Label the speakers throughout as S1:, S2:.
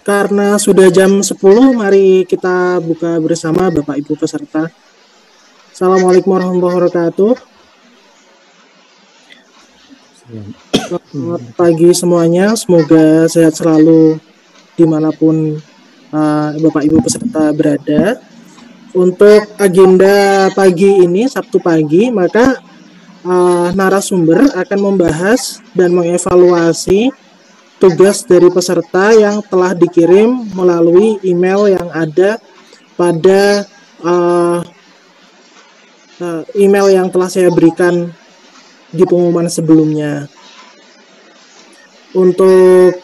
S1: Karena sudah jam 10, mari kita buka bersama Bapak Ibu peserta. Assalamualaikum warahmatullahi wabarakatuh. Selamat pagi semuanya, semoga sehat selalu dimanapun Bapak Ibu peserta berada. Untuk agenda pagi ini, Sabtu pagi, maka narasumber akan membahas dan mengevaluasi tugas dari peserta yang telah dikirim melalui email yang ada pada email yang telah saya berikan di pengumuman sebelumnya. Untuk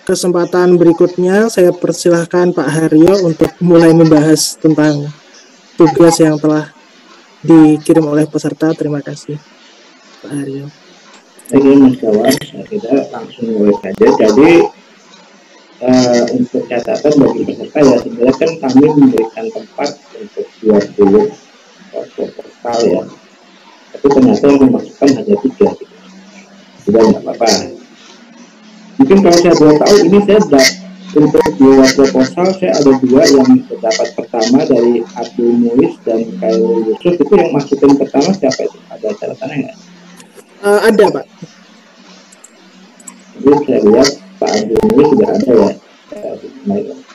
S1: kesempatan berikutnya, saya persilahkan Pak Haryo untuk mulai membahas tentang tugas yang telah dikirim oleh peserta. Terima kasih, Pak Haryo.
S2: Oke Mas Kawan, kita langsung mulai saja. Jadi untuk catatan bagi peserta ya, sebenarnya kan kami memberikan tempat untuk 20 portal ya, tapi ternyata yang memasukkan hanya 3 gitu. Sudah nggak apa-apa. Mungkin kalau saya boleh tahu, ini saya untuk 2 proposal saya ada 2 yang terdapat pertama dari Abdul Muiz dan Khairul Yusuf. Itu yang masukin pertama siapa itu? Ada catatannya nggak?
S1: Ada Pak.
S2: Jadi saya lihat Pak Abdul Muiz sudah ada ya.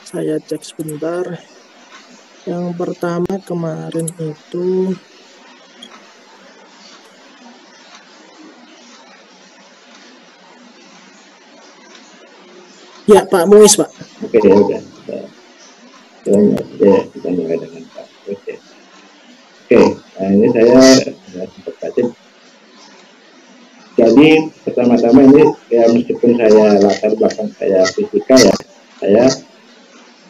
S1: Saya cek sebentar. Yang pertama kemarin itu ya Pak Muiz Pak.
S2: Oke ya udah. Ya kita mulai dengan Pak. Oke. Nah ini saya sempat baca. Jadi pertama-tama ini ya, meskipun saya latar belakang saya fisika ya, saya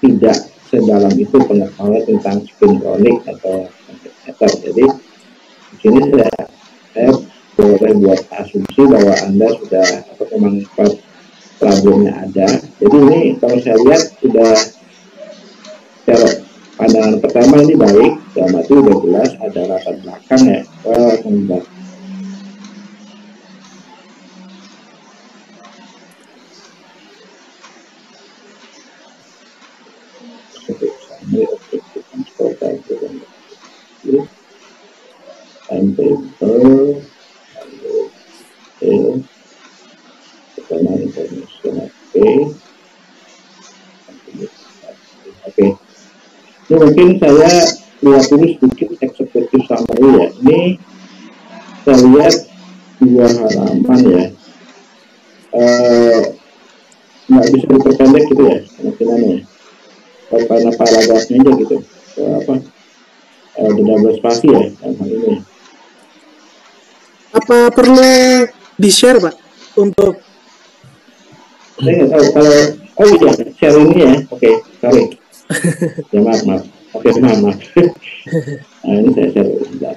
S2: tidak sedalam itu pengetahuan tentang spintronic atau meter. Jadi di sini saya boleh buat asumsi bahwa Anda sudah memang problemnya ada. Jadi ini kalau saya lihat sudah secara pandangan pertama ini baik, dalam arti sudah jelas ada latar belakang ya. Oke. Ini mungkin saya lihat dulu sedikit eksekutif summary ya. Ini saya lihat 2 halaman ya. Nggak bisa diperpendek gitu ya kemungkinannya. Karena paragrafnya aja gitu. Double spasi ya dalam hal ini.
S1: Apa perlu di-share Pak untuk?
S2: Saya nggak tahu kalau iya share ini ya. Oke, sorry. Ya maaf. Oke, maaf. Nah, ini saya share sebentar.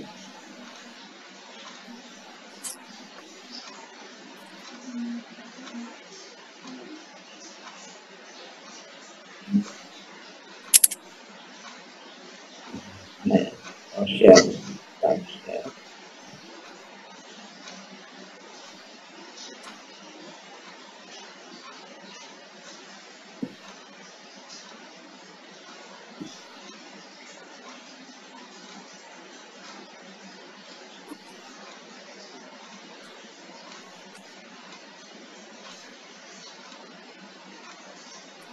S2: Nah, share.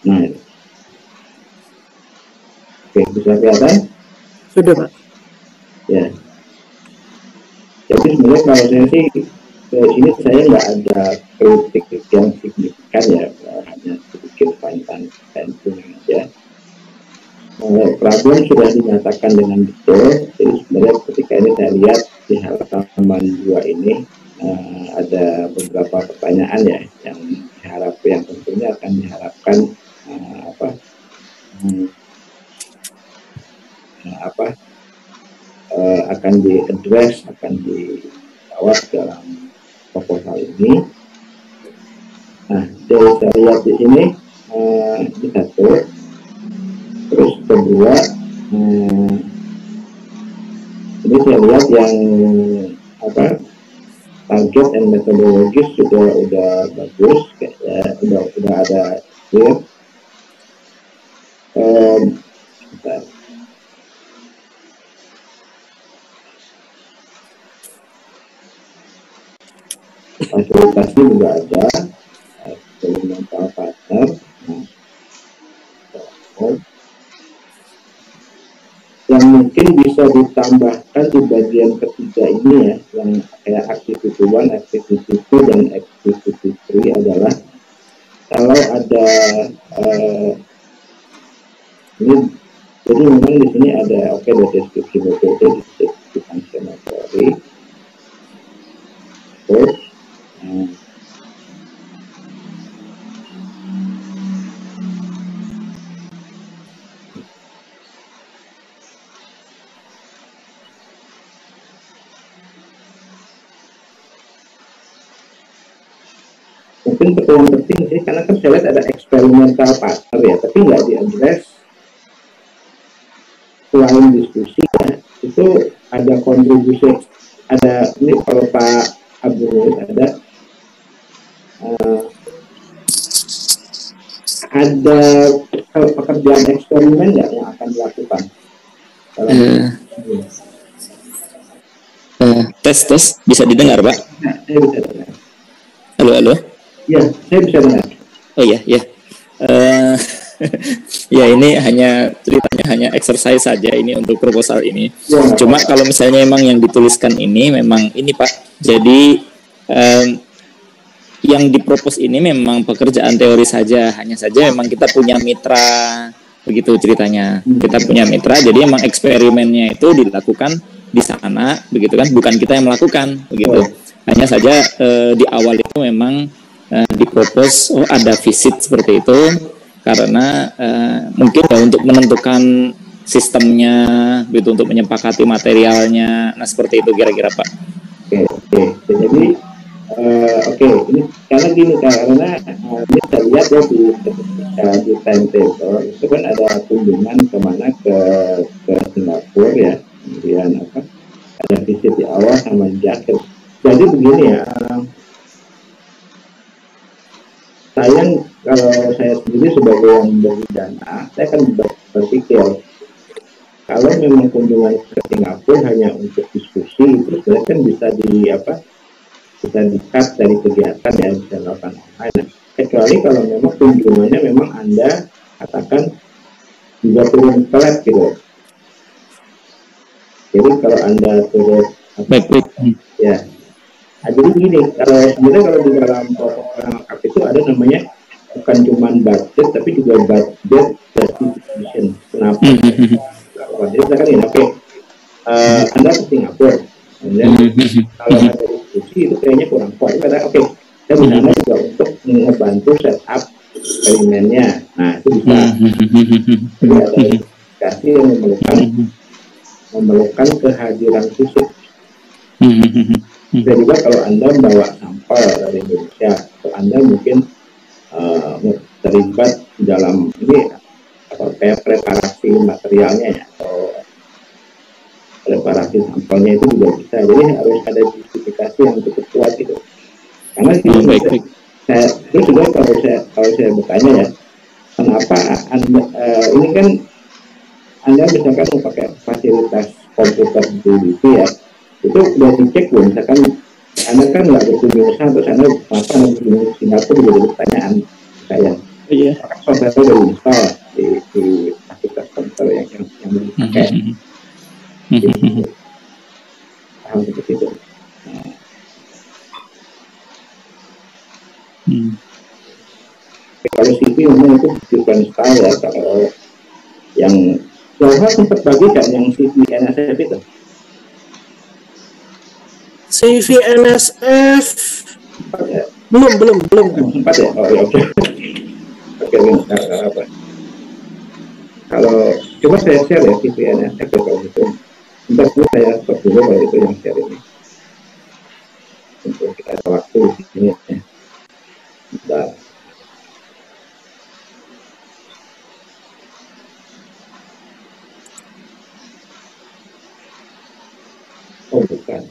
S2: Nah, oke, bisa kelihatan?
S1: Sudah Pak.
S2: Ya. Jadi sebenarnya kalau saya sih ke sini saya nggak ada kritik yang signifikan ya, hanya sedikit panjang aja. Problem sudah dinyatakan dengan betul. Jadi sebenarnya ketika ini saya lihat di halaman 2 ini ada beberapa pertanyaan ya yang tentunya akan diharapkan akan diaddress, akan dijawab dalam proposal ini. Nah, jadi saya lihat di sini ini satu, terus kedua ini saya lihat yang target dan metodologis juga udah bagus, udah ada clear. Bentar. Fasilitasnya juga ada, experimental partner. Yang mungkin bisa ditambahkan di bagian ketiga ini ya, yang kayak activity 1, activity 2, dan activity 3 adalah kalau ada ini, jadi memang di sini ada ada deskripsi metode, deskripsi functional theory, terus mungkin yang penting sih, karena kan saya lihat ada experimental partner ya, tapi nggak diadres selain diskusi ya, itu ada kontribusi, ada ini kalau Pak Abdul ada pekerjaan eksperimen nggak yang akan dilakukan?
S3: Tes bisa didengar Pak?
S2: Saya bisa dengar.
S3: Halo.
S2: Ya, saya bisa dengar.
S3: Oh iya. Ya ini ceritanya hanya exercise saja ini untuk proposal ini. Ya. Cuma kalau misalnya memang yang dituliskan ini memang ini Pak. Jadi yang dipropos ini memang pekerjaan teori saja. Hanya saja memang kita punya mitra, begitu ceritanya. Kita punya mitra, jadi memang eksperimennya itu dilakukan di sana, begitu kan? Bukan kita yang melakukan, begitu. Hanya saja di awal itu memang dipropos ada visit seperti itu karena mungkin ya untuk menentukan sistemnya, begitu, untuk menyepakati materialnya. Nah seperti itu kira-kira Pak.
S2: Oke. Jadi ini karena gini, karena ini saya lihat ya di timetable itu kan ada kunjungan kemana ke Singapura ya, kemudian ada visit di awal sama di akhir. Jadi begini ya, kalau saya sendiri sebagai yang memberi dana, saya kan berpikir kalau memang kunjungan ke Singapura hanya untuk diskusi, itu sebenarnya kan bisa bisa di-cut dari kegiatan yang bisa dilakukan online. Kecuali kalau memang kunjungannya memang Anda katakan juga turun ke lab gitu. Jadi kalau Anda turun ya. Nah, jadi begini, sebenarnya kalau di dalam protokol itu ada namanya bukan cuma budget tapi juga budget justification. Kenapa? Jadi misalkan ini, Anda ke Singapura, kemudian kalau ada diskusi itu kayaknya kurang kuat. Kata saya misalnya juga untuk membantu setup eksperimennya. Nah itu bisa. Jadi ada indikasi yang memerlukan kehadiran fisik. Dan juga kalau Anda membawa sampel dari Indonesia, atau Anda mungkin terlibat dalam ini kayak preparasi materialnya ya, atau preparasi sampelnya itu juga bisa. Jadi harus ada justifikasi yang cukup kuat gitu. Karena terus juga kalau saya bertanya ya, kenapa Anda ini kan Anda misalkan mau pakai fasilitas komputer di ya, itu udah dicek belum? Misalkan Anda kan nggak berkunjung ke sana, terus Anda berkunjung ke Singapura, juga jadi pertanyaan saya. Iya. Software itu udah install di fasilitas komputer yang dipakai. Paham seperti itu. Kalau CV memang itu bukan style ya. Kalau yang Jauh sempat bagi kan yang CV NSF itu?
S1: CV NSF
S2: ya?
S1: belum
S2: sempat ya. Oh ya, oke. Apa? Kalau coba saya share ya CV NSF ya, kalau itu. Bentar dulu saya stop dulu kalau itu yang share ini. Untuk kita ada waktu di sini ya. Bentar. Oh bukan.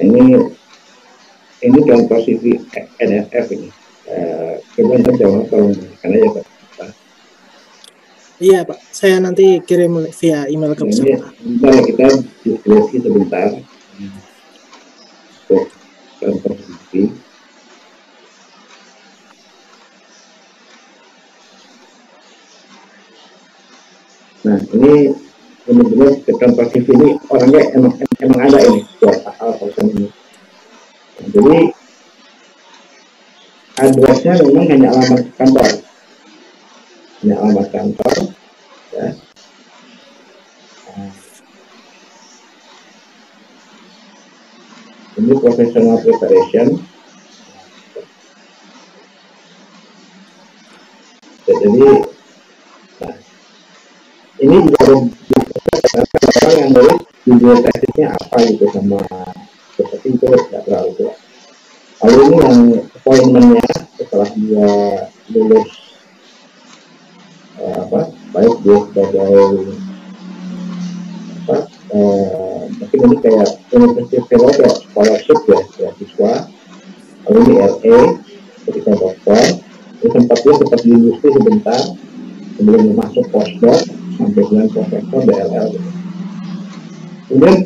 S2: ini contoh CV NSF ini. Coba jawab kalau karena ya Pak.
S1: Iya Pak, saya nanti kirim via email ke
S2: Ini
S1: peserta.
S2: kita diskusi sebentar untuk contoh CV. Nah ini benar-benar contoh CV ini orangnya emang ada ini buat hal ini. Jadi addressnya memang hanya alamat kantor, ya. Ini professional preparation. Jadi, nah, ini juga orang yang nulis video tesisnya apa gitu sama seperti itu tidak terlalu jelas. Lalu ini yang appointment-nya setelah dia lulus baik dia sebagai mungkin ini kayak university fellow ya, scholarship ya, beasiswa. Lalu ini RA ketika dokter, ini sempat di industri sebentar sebelum masuk postdoc sampai dengan profesor DLL gitu. Kemudian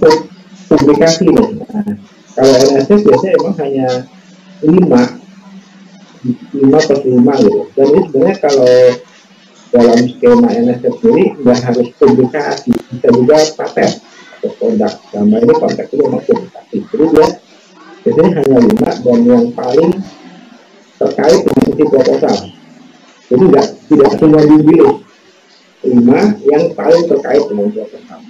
S2: publikasi nih. Nah, kalau NSF biasanya emang hanya 5/5 gitu. Dan ini sebenarnya kalau dalam skema NSF sendiri nggak harus publikasi, bisa juga paten atau produk. Sama ini konteks itu memang publikasi. Jadi dia biasanya hanya 5 dan yang paling terkait dengan isi proposal. Jadi tidak semua dipilih. 5 yang paling terkait dengan proposal.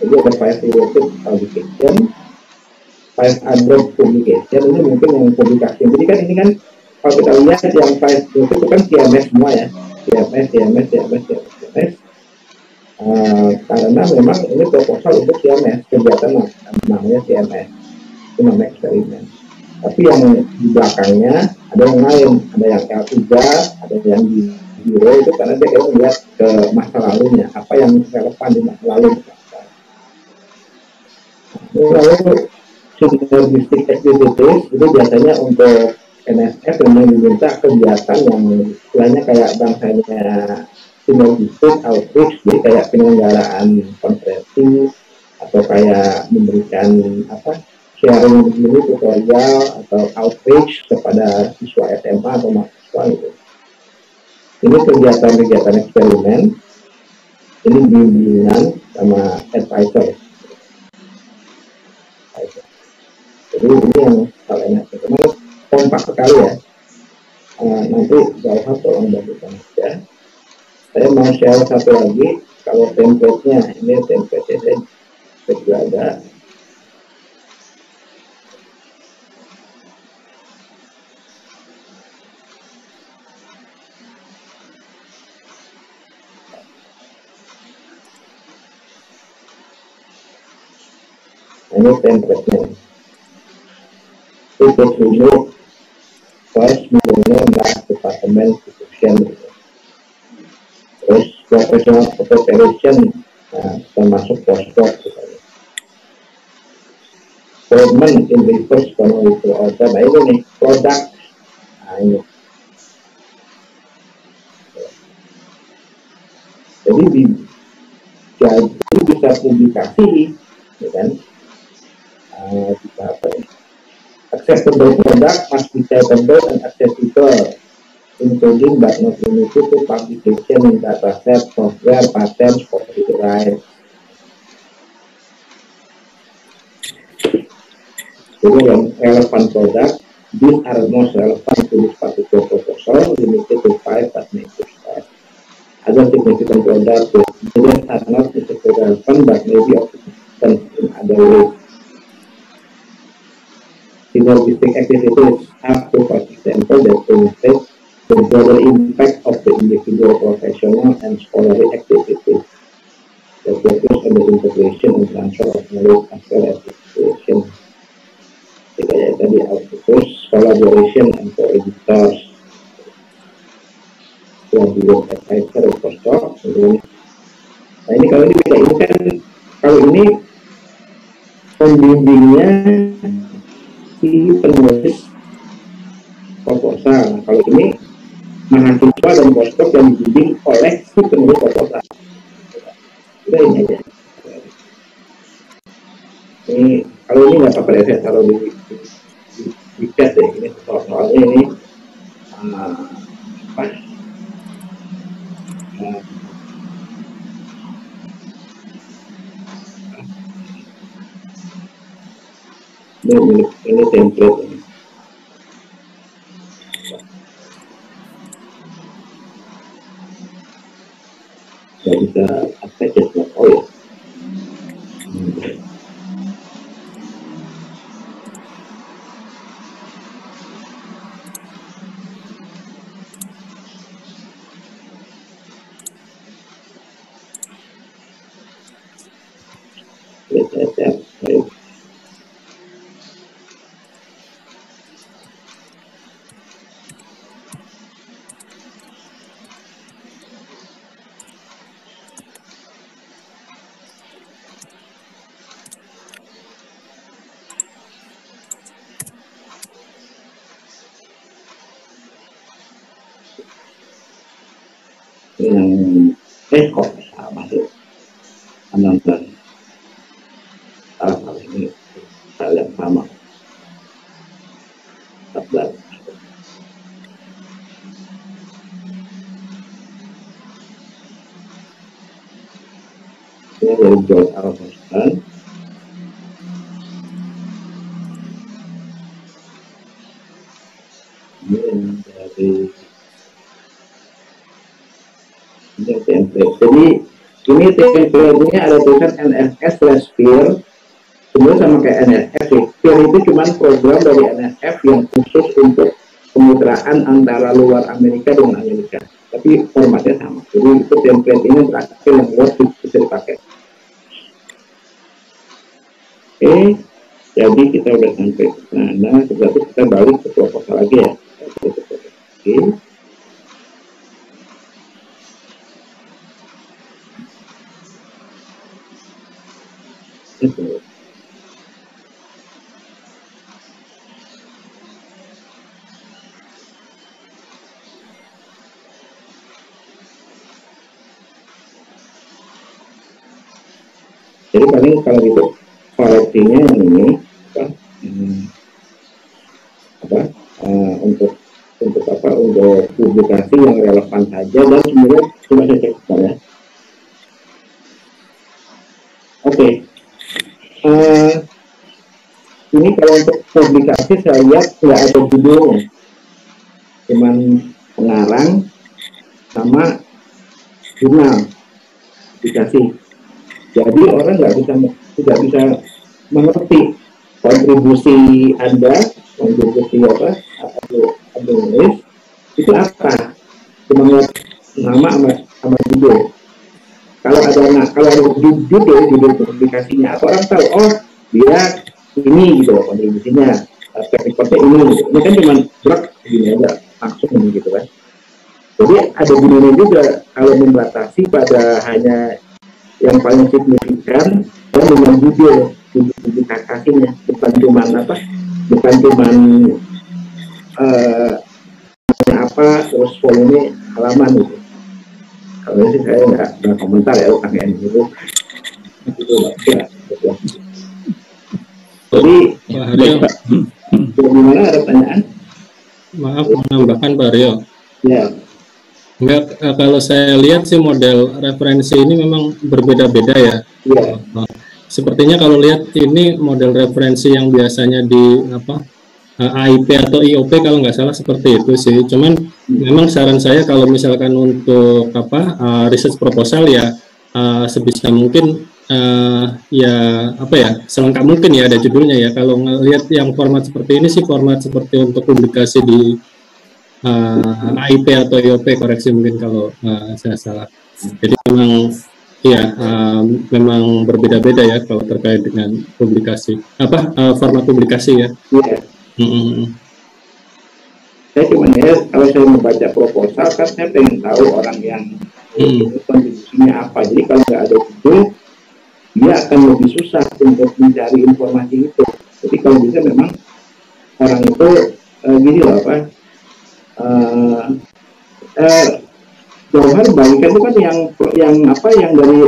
S2: Jadi ada 5 related publication, 5 other publication, ini mungkin yang publikasi. Jadi kan ini kan kalau kita lihat yang 5 itu kan CMS semua ya. CMS. Karena memang ini proposal untuk CMS, kegiatan namanya CMS, itu namanya eksperimen. Tapi yang di belakangnya ada yang lain, ada yang L3, ada yang di Euro itu karena dia melihat ke masa lalunya, apa yang relevan di masa lalu. Lalu synergistic activities itu biasanya untuk NSF yang diminta kegiatan yang istilahnya kayak bangsanya synergistic outreach, jadi kayak penyelenggaraan konferensi atau kayak memberikan sharing begini tutorial atau outreach kepada siswa SMA atau mahasiswa gitu. Ini kegiatan eksperimen, ini bimbingan sama advisor. Jadi ini yang salahnya, memang kompak sekali ya. Nanti jauh tolong bagikan ya. Saya mau share satu lagi, kalau template-nya, ini template-nya saya juga ada. Ini template-nya. Itu dulu first millionaire last department institution. Terus professional preparation, termasuk postdoc. Appointment in reverse chronological order. Nah ini nih produk. Nah ini. Jadi bisa publikasi, ya kan? Bisa apa ya? Acceptable product must be citable and accessible, including but not limited to publication in dataset, software, patents, copyright. Jadi yang relevan product, these are most relevant to this particular proposal, limited to 5 but may be 5. Other significant products are not necessarily relevant but may be of significance in other ways. Synergistic activities up to, for example, that demonstrate the broader impact of the individual, professional, and scholarly activities that focus on the integration and transfer of knowledge as well as education. Kayak tadi outputs, collaboration, and co-editors. Kemudian advisor, postdoc. Nah ini kalau ini beda, ini kan kalau ini pembimbingnya si penulis proposal. Nah, kalau ini mahasiswa dan postdoc yang dibimbing oleh si penulis proposal. Udah ini aja. Ini kalau ini nggak apa-apa ya, saya taruh di chat deh. Ini soalnya ini apa? Ini template ini. Nggak bisa attach ya. Oh ya. Yang kok sama sih penonton hal ini hal yang sama 14. Ini dari George Alfonstan. Ini dari template. Jadi ini template-nya ada tulisan NSF/PEER, sebenarnya sama kayak NSF sih. PEER itu cuma program dari NSF yang khusus untuk kemitraan antara luar Amerika dengan Amerika. Tapi formatnya sama. Jadi itu template ini terakhir yang luar bisa dipakai. Oke, jadi kita udah sampai ke sana. Berarti kita balik ke proposal lagi ya. Oke. Itu. Jadi paling kalau gitu koleksinya yang ini untuk publikasi yang relevan saja dan sebenarnya cuma saya cek ya. Oke. Ini kalau untuk publikasi saya lihat nggak ada judulnya, cuman pengarang sama jurnal publikasi. Jadi orang tidak bisa mengerti kontribusi Anda, kontribusi apa nulis itu apa, cuma lihat nama sama judul. Kalau ada judul publikasinya, orang tahu oh dia ini gitu loh kontribusinya, reportnya ini gitu. Ini kan cuma drag gini aja langsung gitu kan. Jadi ada gunanya juga kalau membatasi pada hanya yang paling signifikan dan dengan judul publikasinya, bukan cuma apa terus volume halaman gitu. Kalau sih saya nggak komentar ya tentang yang itu ya. Jadi gimana, ada pertanyaan?
S4: Maaf menambahkan Pak Rio.
S2: Ya.
S4: Enggak, kalau saya lihat sih model referensi ini memang berbeda-beda ya.
S2: Ya.
S4: Sepertinya kalau lihat ini model referensi yang biasanya di AIP atau IOP kalau nggak salah seperti itu sih. Cuman memang saran saya kalau misalkan untuk research proposal ya sebisa mungkin selengkap mungkin ya ada judulnya ya. Kalau ngelihat yang format seperti ini sih format seperti untuk publikasi di AIP atau IOP, koreksi mungkin kalau saya salah. Jadi memang memang berbeda-beda ya kalau terkait dengan publikasi format publikasi ya.
S2: Saya cuma kalau saya membaca proposal kan saya pengen tahu orang yang kontribusinya apa. Jadi kalau nggak ada judul dia akan lebih susah untuk mencari informasi itu. Jadi kalau bisa memang orang itu gini loh apa, jauhan bagikan itu kan yang apa yang dari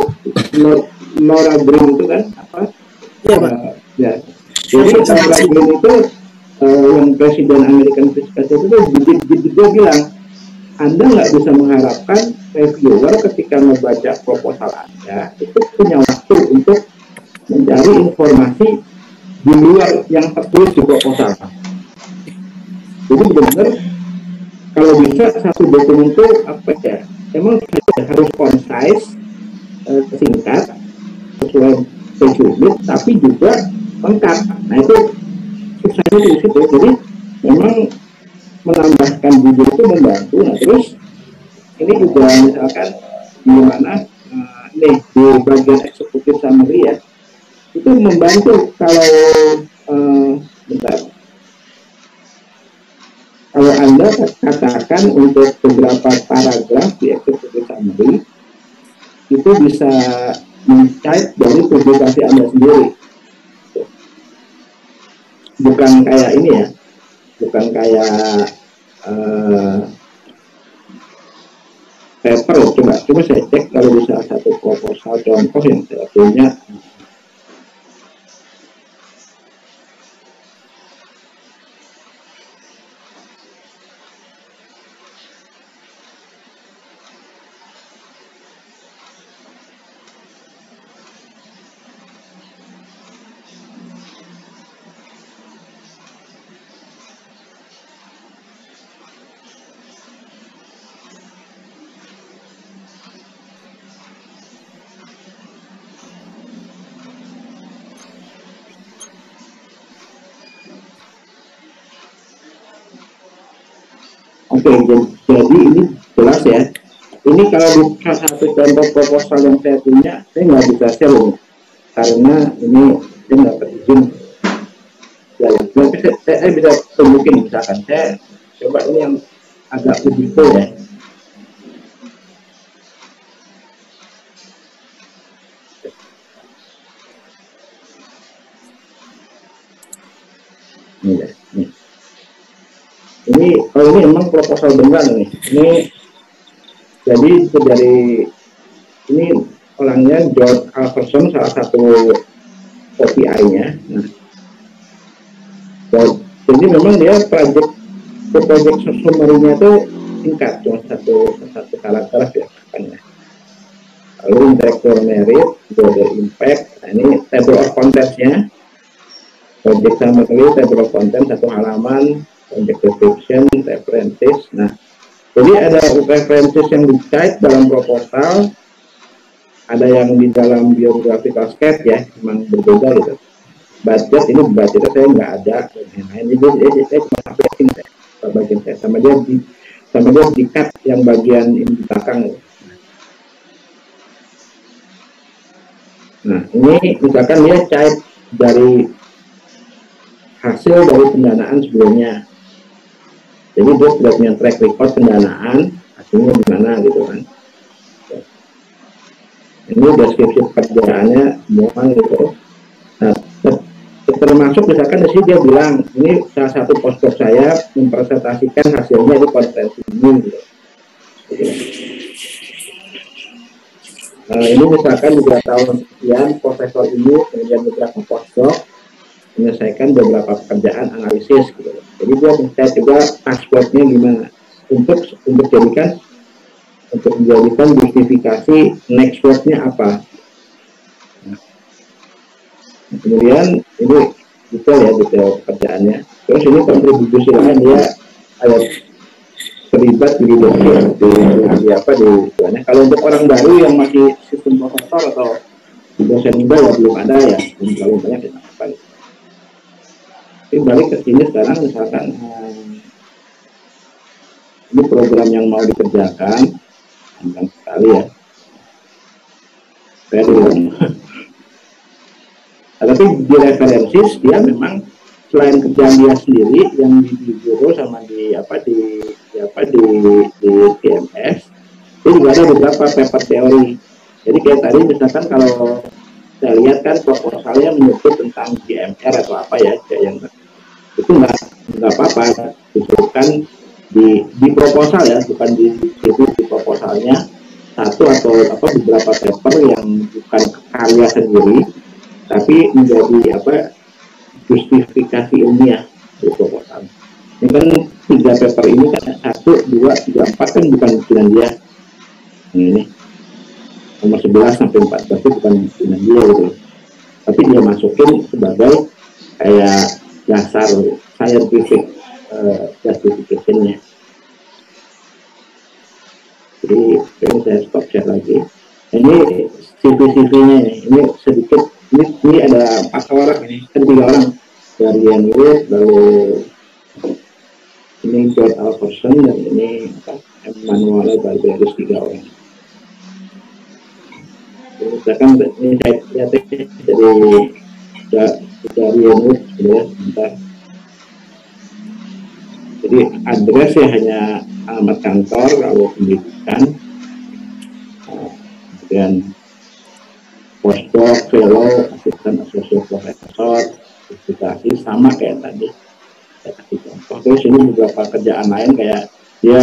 S2: Laura Green itu kan apa?
S1: Iya, Pak.
S2: Ya. Jadi Laura Green itu yang Presiden American Physical Society itu dia bilang, Anda nggak bisa mengharapkan reviewer ketika membaca proposal Anda itu punya waktu untuk mencari informasi di luar yang tertulis di proposal. Jadi benar-benar kalau bisa satu dokumen itu apa ya, emang harus concise, singkat, sesuai unit, tapi juga lengkap. Nah itu susahnya di situ. Jadi memang menambahkan judul itu membantu. Nah terus ini juga misalkan di mana nih di bagian eksekutif summary ya, itu membantu kalau bentar. Kalau Anda katakan untuk beberapa paragraf di eksekutif summary itu bisa mencait dari publikasi Anda sendiri. Bukan kayak ini ya, bukan kayak paper. Coba saya cek kalau bisa satu proposal contoh yang saya punya. Oke, jadi ini jelas ya. Ini kalau di satu contoh proposal yang saya punya, saya nggak bisa share ini, karena ini saya nggak berizin. Ya, tapi saya bisa tunjukin misalkan. Saya coba ini yang agak lebih full ya. Ini ya, ini. Kalau ini memang proposal beneran nih. Ini jadi dari ini orangnya George Alverson, salah satu OPI-nya. Nah, jadi memang dia project summary-nya itu singkat, cuma satu karakter ya kan. Lalu intellectual merit, broader impact. Nah, ini table of contents-nya. Project summary, table of content 1 halaman. Project description, references. Nah, jadi ada references yang dicite dalam proposal, ada yang di dalam biographical sketch ya, memang berbeda gitu. Budget ini budgetnya saya nggak ada, ini saya cuma updating bagian saya sama dia di cut yang bagian ini di belakang. Nah, ini misalkan dia cite dari hasil dari pendanaan sebelumnya. Jadi dia sudah punya track record pendanaan, hasilnya gimana gitu kan. Ini deskripsi pekerjaannya semua gitu. Nah, termasuk misalkan di sini dia bilang, ini salah satu postdoc saya mempresentasikan hasilnya di konferensi ini gitu. Ini misalkan 2 tahun sekian profesor ini kemudian beberapa postdoc menyelesaikan beberapa pekerjaan analisis gitu. Jadi dia bisa juga passwordnya gimana untuk menjadikan justifikasi next wordnya apa. Nah, kemudian ini detail pekerjaannya. Terus ini kontribusi lain dia ada terlibat di mana. Kalau untuk orang baru yang masih sistem profesor atau dosen muda ya belum ada ya, belum terlalu banyak kita apa. Tapi balik ke sini sekarang misalkan ini program yang mau dikerjakan gampang sekali ya. Saya bilang. Tapi di referensis dia memang selain kerjaan dia sendiri yang di bureau sama di TMS, dia juga ada beberapa paper teori. Jadi kayak tadi misalkan kalau saya lihat kan proposalnya menyebut tentang GMR atau apa ya, yang itu nggak apa-apa disebutkan di proposal ya, bukan di proposalnya satu atau apa beberapa paper yang bukan karya sendiri tapi menjadi apa justifikasi ilmiah di proposal. Ini kan 3 paper ini kan 1, 2, 3, 4 kan bukan bikinan dia. Ini nomor 11 sampai 14 itu bukan bikinan dia gitu. Tapi dia masukin sebagai kayak dasar scientific justification-nya. Jadi ini saya stop share lagi. Ini CV-nya ini sedikit. Ini ada 4 orang ini, kan 3 orang dari Ian Wood, lalu ini George Alverson dan ini Emmanuel Barberis, 3 orang. Misalkan ini saya lihat dari Ian Wood sebenarnya sebentar. Jadi address ya hanya alamat kantor, lalu pendidikan, kemudian postdoc, fellow, asisten associate professor, disputasi, sama kayak tadi. Saya kasih contoh. Terus ini beberapa kerjaan lain kayak dia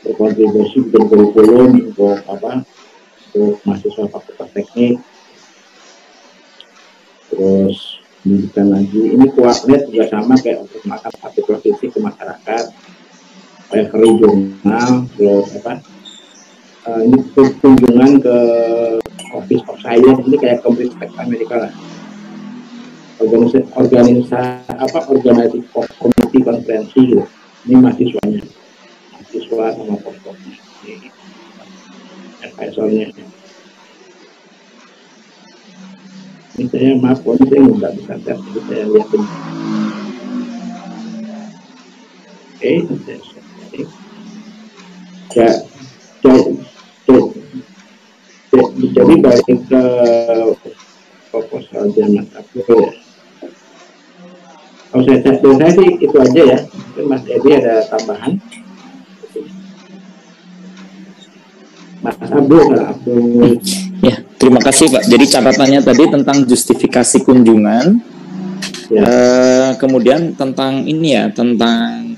S2: berkontribusi bikin kurikulum untuk apa? Untuk mahasiswa fakultas teknik. Terus pendidikan lagi. Ini kuatnya juga sama kayak untuk makan artikel kritik ke masyarakat, referee jurnal, terus apa? Ini kunjungan ke Office of Science, ini kayak Cambridge Amerika lah. Organisasi komite konferensi gitu. Ini mahasiswanya, mahasiswa sama postdocnya, ini advisornya. Ini saya maaf, saya nggak bisa tes, jadi saya lihatin. Jadi balik ke proposal Mas Abdul ya. Kalau saya sih itu aja ya. Mungkin Mas Edi ada tambahan. Mas Abdul.
S3: Ya, terima kasih Pak. Jadi catatannya tadi tentang justifikasi kunjungan, ya. Kemudian tentang ini ya, tentang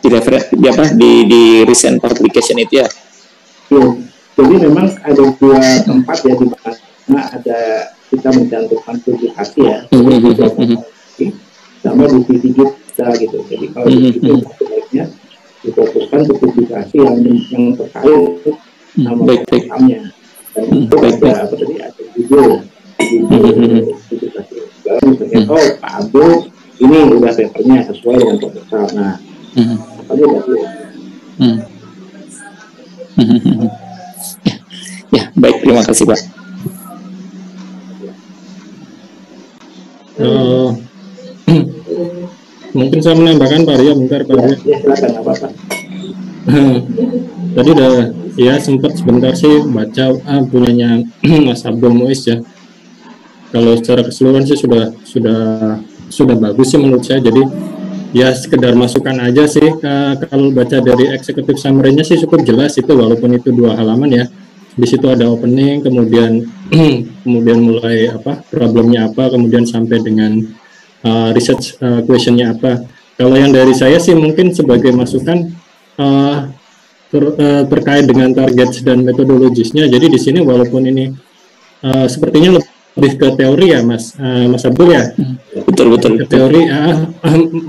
S3: di recent publication itu ya.
S2: Ya. Jadi memang ada 2 tempat ya di mana ada kita mencantumkan publikasi ya, sama di TV kita gitu. Jadi kalau di situ sebaiknya difokuskan ke publikasi yang terkait sama programnya. Dan itu ada apa tadi, ada video publikasi. Kalau misalnya Pak Abdul ini udah papernya sesuai dengan proposal. Nah, apa dia berarti?
S3: Ya, baik, terima kasih Pak.
S4: Mungkin saya menambahkan Pak Arya, bentar Pak Arya.
S2: Ya, silakan, apa-apa.
S4: Tadi udah ya sempat sebentar sih baca punyanya Mas Abdul Muiz ya. Kalau secara keseluruhan sih sudah bagus sih menurut saya. Jadi ya sekedar masukan aja sih. Kalau baca dari executive summary-nya sih cukup jelas itu, walaupun itu 2 halaman ya. Di situ ada opening, kemudian mulai apa problemnya apa, kemudian sampai dengan research question-nya apa. Kalau yang dari saya sih mungkin sebagai masukan terkait dengan target dan metodologisnya. Jadi di sini walaupun ini sepertinya lebih ke teori ya Mas Abdul ya.
S3: Betul.
S4: Teori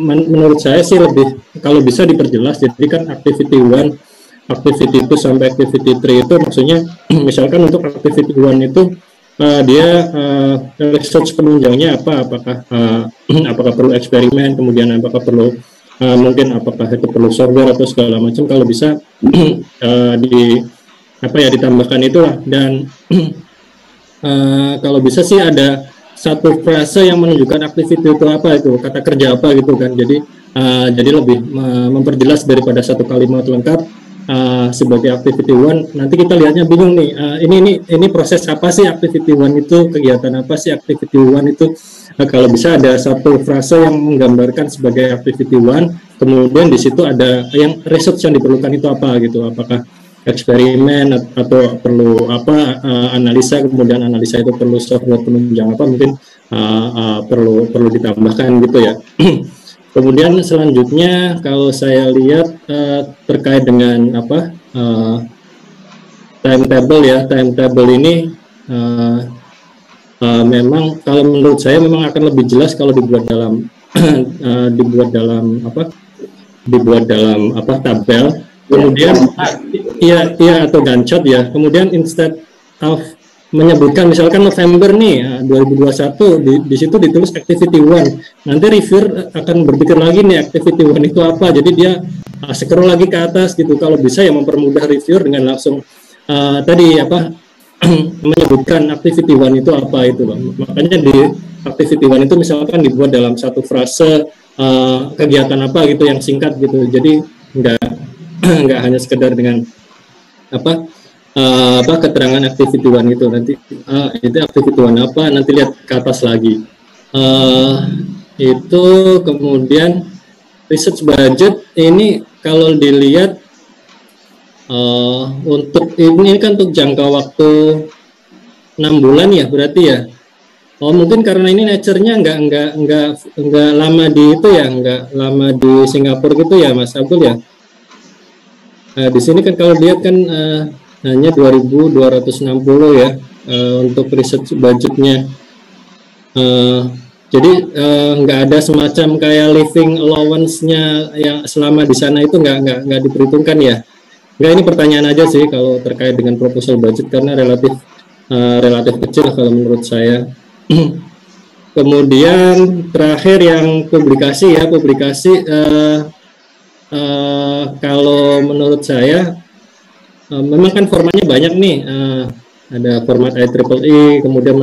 S4: menurut saya sih lebih kalau bisa diperjelas. Jadi kan activity 1, activity 2 sampai activity 3 itu maksudnya misalkan untuk activity 1 itu dia research penunjangnya apa, apakah perlu eksperimen, kemudian apakah perlu apakah itu perlu software atau segala macam. Kalau bisa ditambahkan itulah. Dan kalau bisa sih ada satu frase yang menunjukkan activity itu apa, itu kata kerja apa gitu kan. Jadi lebih memperjelas daripada satu kalimat lengkap. Sebagai activity 1 nanti kita lihatnya bingung nih, ini proses apa sih activity 1 itu, kegiatan apa sih activity 1 itu. Kalau bisa ada satu frase yang menggambarkan sebagai activity 1, kemudian di situ ada yang research yang diperlukan itu apa gitu, apakah eksperimen atau perlu analisa, kemudian analisa itu perlu software penunjang mungkin perlu ditambahkan gitu ya. Kemudian selanjutnya kalau saya lihat terkait dengan timetable ini memang kalau menurut saya memang akan lebih jelas kalau dibuat dalam tabel. Kemudian atau Gantt chart ya. Kemudian instead of menyebutkan misalkan November nih 2021 di situ ditulis activity 1. Nanti reviewer akan berpikir lagi nih activity 1 itu apa. Jadi dia scroll lagi ke atas gitu. Kalau bisa ya mempermudah reviewer dengan langsung menyebutkan activity 1 itu apa itu, Bang. Makanya di activity 1 itu misalkan dibuat dalam satu frase kegiatan apa gitu yang singkat gitu. Jadi nggak hanya sekedar dengan keterangan activity 1 itu, nanti itu activity 1 apa, nanti lihat ke atas lagi. Itu kemudian research budget ini kalau dilihat untuk ini kan untuk jangka waktu 6 bulan ya berarti ya. Mungkin karena ini nature-nya nggak lama di itu ya, nggak lama di Singapura gitu ya, Mas Abdul ya. Di sini kan kalau lihat kan hanya 2.260 ya untuk research budgetnya. Jadi nggak ada semacam kayak living allowance-nya yang selama di sana itu nggak diperhitungkan ya. Nggak, ini pertanyaan aja sih kalau terkait dengan proposal budget karena relatif kecil kalau menurut saya. Kemudian terakhir yang publikasi kalau menurut saya memang kan formatnya banyak nih, ada format IEEE, kemudian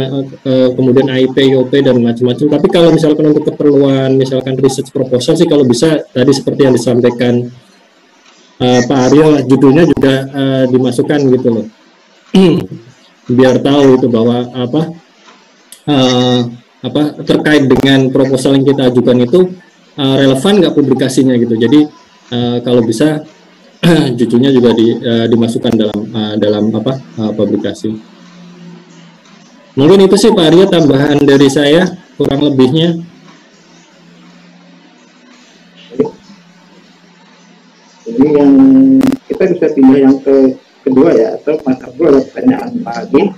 S4: AIP, IOP dan macam-macam. Tapi kalau misalkan untuk keperluan misalkan research proposal sih kalau bisa tadi seperti yang disampaikan Pak Aryo, judulnya juga dimasukkan gitu loh, biar tahu itu bahwa terkait dengan proposal yang kita ajukan itu relevan nggak publikasinya gitu. Jadi kalau bisa judulnya juga dimasukkan dalam publikasi. Mungkin itu sih Pak Aryo tambahan dari saya, kurang lebihnya.
S2: Ini yang kita bisa pindah yang kedua ya, atau Mas Abdul ada pertanyaan lagi?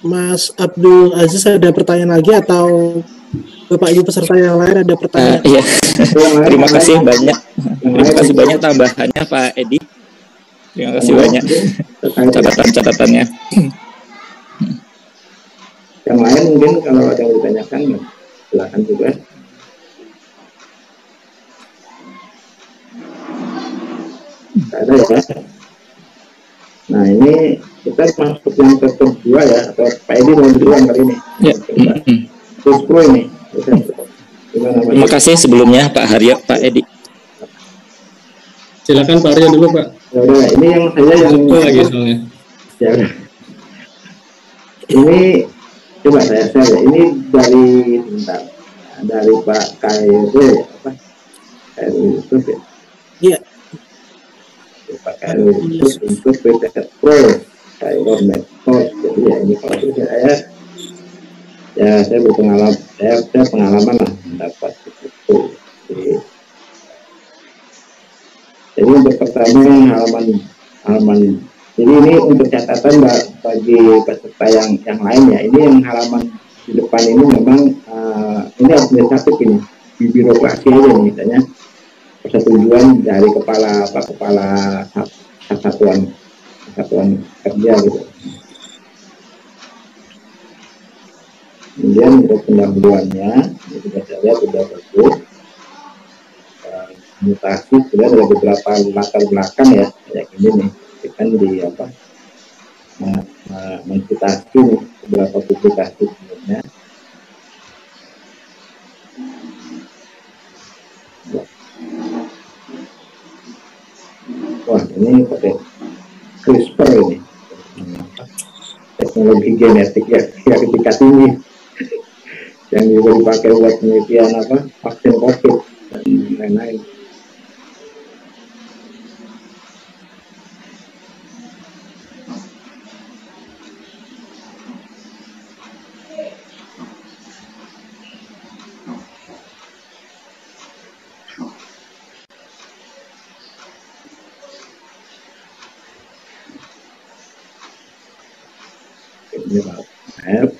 S1: Mas Abdul Aziz ada pertanyaan lagi atau Bapak Ibu peserta yang lain ada pertanyaan?
S3: Iya. Terima kasih banyak. Terima kasih banyak tambahannya Pak Edi. Terima kasih banyak catatan-catatannya.
S2: Yang lain mungkin kalau ada yang ditanyakan silakan juga. Ada ya. Nah ini kita masuk yang kedua ya, atau Pak Edi mau duluan kali ini.
S3: Ya.
S2: Terus ini.
S3: Terima kasih sebelumnya Pak Haryo, Pak Edi.
S4: Silakan Pak Haryo dulu Pak.
S2: Ya udah, ini yang saya yang
S4: lagi soalnya.
S2: Ya udah. Ini coba saya ya. Ini dari Pak KRW ya, apa? KRW itu ya.
S1: Iya.
S2: Pak KRW itu untuk PT Pro KRW Medsos. Jadi ya ini kalau saya berpengalaman, saya pengalaman lah mendapat itu. Jadi untuk pertama halaman. Jadi ini untuk catatan bagi peserta yang lain ya. Ini yang halaman di depan ini memang ini harus dicatat ini di birokrasi aja nih, misalnya persetujuan dari kepala satuan kerja gitu. Kemudian untuk pendahuluannya itu saya lihat sudah bagus. Mutasi sudah ada beberapa latar belakang ya, kayak gini nih, kan di mengcitasi beberapa publikasi sebelumnya. Wah ini pakai CRISPR ini, teknologi genetik ya ketika tinggi yang juga dipakai buat penelitian vaksin COVID dan lain-lain. Ini air.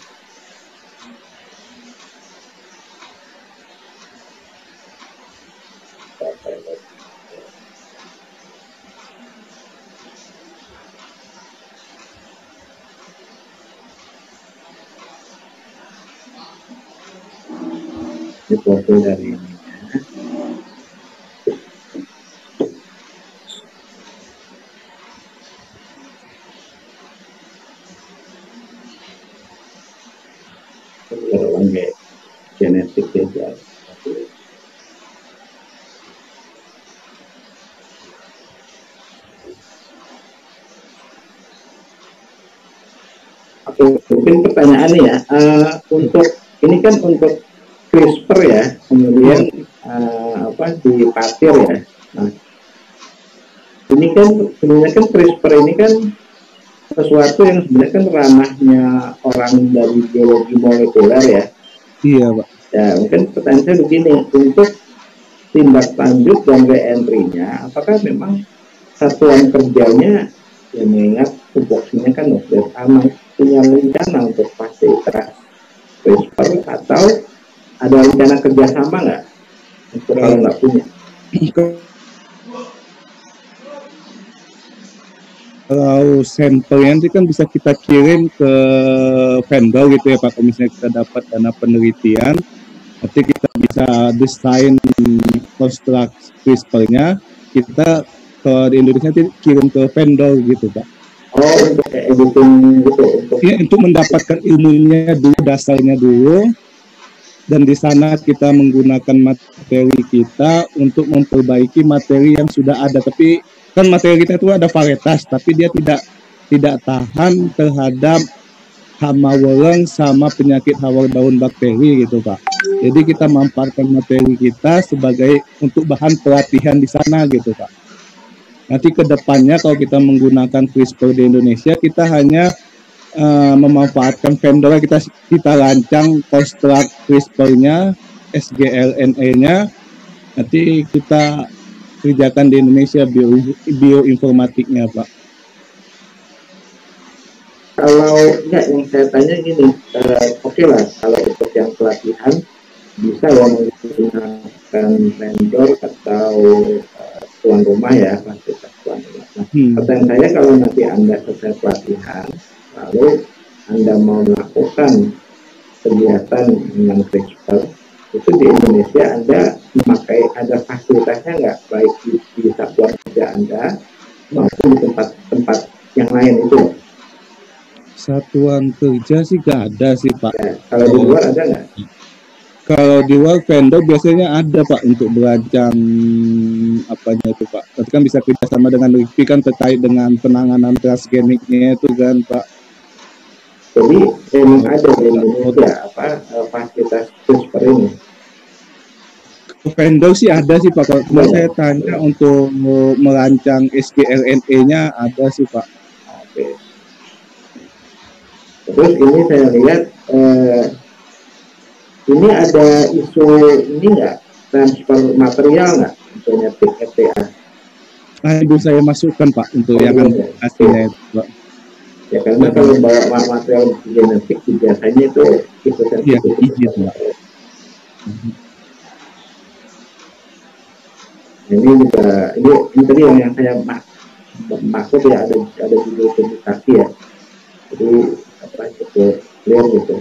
S2: Ini foto dari ini. Pakai genetik ya. Oke, mungkin pertanyaannya ya, untuk ini kan untuk CRISPR ya, kemudian di pasir ya. Nah, ini kan sebenarnya kan CRISPR ini kan sesuatu yang sebenarnya kan ranahnya orang dari biologi molekuler ya.
S5: Iya, Pak.
S2: Ya, mungkin pertanyaan saya begini, untuk tindak lanjut dan re-entry-nya, apakah memang satuan kerjanya, ya mengingat tupoksinya kan sudah sama, punya rencana untuk fasilitas CRISPR atau ada rencana kerjasama nggak? Untuk kalau nggak punya.
S5: Kalau sampelnya nanti kan bisa kita kirim ke vendor gitu ya Pak, kalau misalnya kita dapat dana penelitian, nanti kita bisa desain konstruk CRISPR-nya, kita ke di Indonesia nanti kirim ke vendor gitu Pak.
S2: Oh, untuk editing gitu?
S5: Ya, untuk mendapatkan ilmunya dulu, dasarnya dulu, dan di sana kita menggunakan materi kita untuk memperbaiki materi yang sudah ada. Tapi kan materi kita itu ada varietas, tapi dia tidak tahan terhadap hama welang sama penyakit hawar daun bakteri gitu Pak. Jadi kita memanfaatkan materi kita sebagai untuk bahan pelatihan di sana gitu Pak. Nanti ke depannya kalau kita menggunakan CRISPR di Indonesia, kita hanya memanfaatkan vendor, kita rancang konstruk CRISPR-nya, sgRNA-nya, nanti kita kerjakan di Indonesia bioinformatiknya Pak.
S2: Kalau enggak, yang saya tanya gini, oke lah kalau untuk yang pelatihan bisa ya menggunakan vendor atau tuan rumah ya, fasilitas tuan rumah. Nah, pertanyaan saya, kalau nanti Anda selesai pelatihan, lalu Anda mau melakukan kegiatan dengan CRISPR, itu di Indonesia Anda memakai, ada fasilitasnya nggak, baik di satuan kerja Anda maupun di tempat-tempat yang lain itu?
S5: Satuan kerja sih nggak ada sih Pak.
S2: Ya, kalau di luar ada nggak?
S5: Kalau di luar vendor biasanya ada Pak untuk berancang apanya itu Pak. Tapi kan bisa kerjasama dengan LIPI kan terkait dengan penanganan transgeniknya itu kan Pak.
S2: Jadi memang ada di Indonesia fasilitas CRISPR ini.
S5: Vendor sih ada sih Pak. Kalau saya tanya untuk merancang sgRNA-nya ada sih Pak.
S2: Oke. Terus ini saya lihat ini ada isu ini nggak, transfer material nggak, misalnya PTA?
S5: Nah, itu saya masukkan Pak untuk yang hasilnya itu Pak.
S2: Ya karena kalau bawa material genetik biasanya itu
S5: ya, izin Pak.
S2: Ini juga ini tadi yang saya maksud ya, ada video publikasi ya. Jadi cukup clear gitu.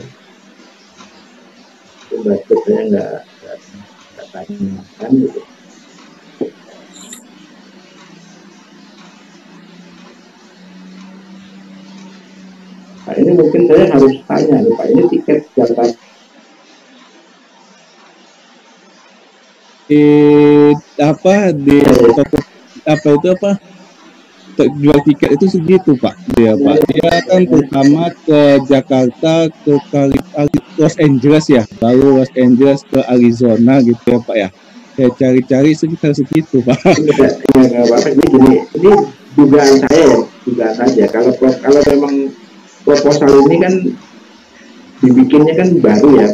S2: Berarti saya nggak tanyakan gitu. Nah, ini mungkin saya harus tanya nih Pak, ini tiket Jakarta
S5: jual tiket itu segitu Pak dia Pak. Dia kan pertama ke Jakarta, ke Los Angeles ya, lalu Los Angeles ke Arizona gitu ya Pak ya. Saya cari-cari sekitar segitu Pak.
S2: Nggak apa-apa. Ini dugaan saja. Kalau memang proposal ini kan dibikinnya kan baru yang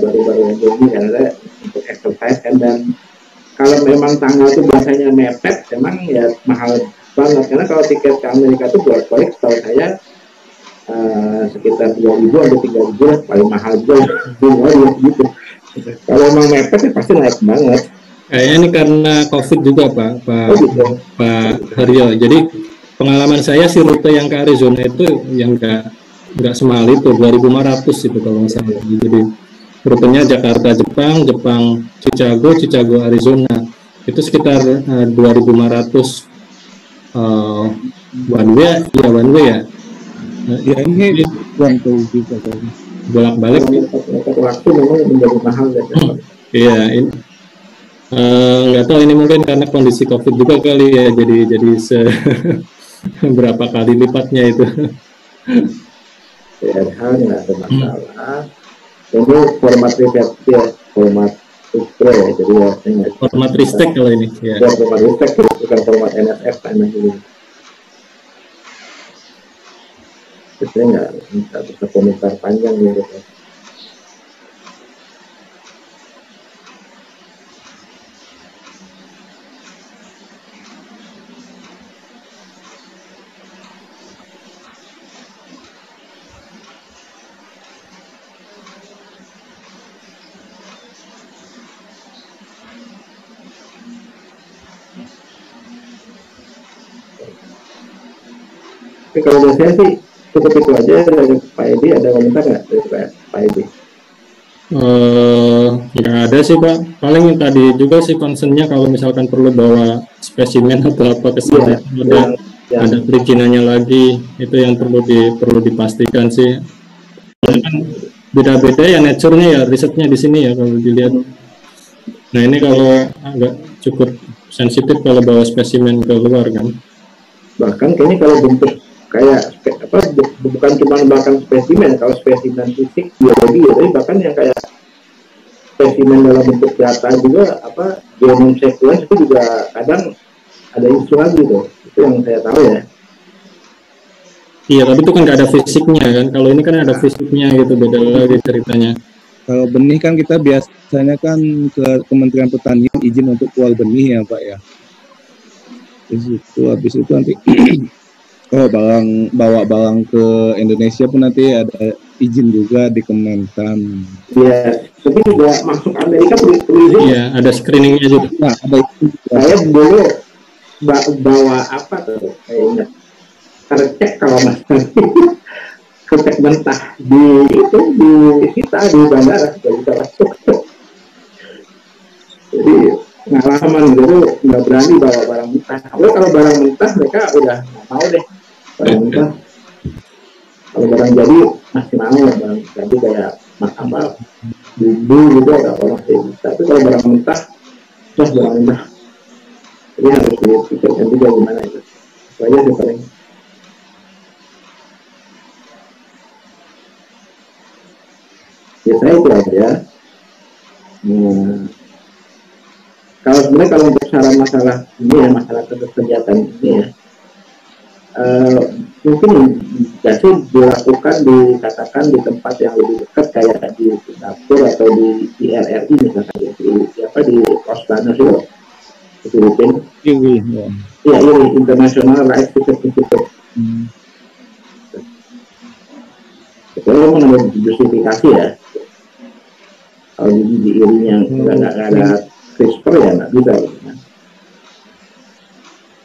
S2: jadi karena untuk exercise kan, dan kalau memang tanggal itu biasanya mepet, memang ya mahal banget. Karena kalau tiket ke Amerika itu bolak-balik setahu saya sekitar 2.000 atau 3.000 lah, paling mahal juga gitu. Kalau memang mepet ya pasti naik banget.
S4: Kayaknya ini karena COVID juga Pak Haryo. Jadi pengalaman saya sih rute yang ke Arizona itu yang nggak semahal itu, 2.500 itu kalau nggak salah. Jadi rutenya Jakarta Jepang, Chicago Arizona itu sekitar 2.500 one way ya.
S5: Ya ini uang tuh juga
S4: bolak-balik.
S2: Waktu memang menjadi mahal ya.
S4: Iya, ini nggak tahu ini mungkin karena kondisi COVID juga kali ya, jadi berapa kali lipatnya itu.
S2: PRH nggak ada masalah. Ini format riset ya, format Pro ya, jadi ya
S4: format ristek kalau ini ya.
S2: Format ristek bukan format NSF karena ini. Saya nggak bisa komentar panjang gitu. Tapi kalau dari saya sih cukup itu aja. Dari Pak Edi ada komentar nggak dari Pak Edi?
S4: Nggak ada sih Pak. Paling tadi juga sih concernnya kalau misalkan perlu bawa spesimen atau apa ke sana, ada perizinannya lagi, itu yang perlu dipastikan sih. Karena kan beda-beda ya nature-nya ya, risetnya di sini ya kalau dilihat. Nah ini kalau agak cukup sensitif kalau bawa spesimen ke luar kan.
S2: Bahkan kayaknya kalau bentuk kayak bukan cuma bahkan spesimen, kalau spesimen fisik biologi ya, tapi bahkan yang kayak spesimen dalam bentuk data juga genome sequence itu juga kadang ada isu lagi tuh. Itu yang saya tahu ya.
S4: Iya, tapi itu kan nggak ada fisiknya kan. Kalau ini kan ada fisiknya gitu, beda lagi ceritanya.
S5: Kalau benih kan kita biasanya kan ke Kementerian Pertanian izin untuk keluar benih ya Pak ya. Habis itu nanti bawa barang ke Indonesia pun nanti ada izin juga di Kementan.
S2: Iya, tapi juga masuk Amerika perlu izin.
S4: Iya, ada screeningnya juga.
S5: Nah, ada itu.
S2: Saya dulu bawa apa tuh? Kayaknya tercek kalau masalah kertek mentah di kita di bandara sudah bisa masuk. Jadi pengalaman dulu nggak berani bawa barang mentah. Kalau barang mentah mereka udah nggak mau deh barang mentah. Kalau barang jadi masih mau barang jadi kayak bumbu gitu ada orang kayak gitu. Tapi kalau barang mentah, barang mentah. Jadi harus dipikirkan juga gimana itu. Itu aja sih paling. Biasanya itu aja. Kalau sebenarnya kalau untuk saran masalah ini ya, masalah kegiatan ini ya, mungkin bisa sih dilakukan dikatakan di tempat yang lebih dekat kayak di Singapura atau di RRI misalkan di Costa Nasional di Filipina. Iya, ini International Rights Research Institute. Itu menurut justifikasi ya. Kalau di IRI yang nggak ada CRISPR ya nggak bisa.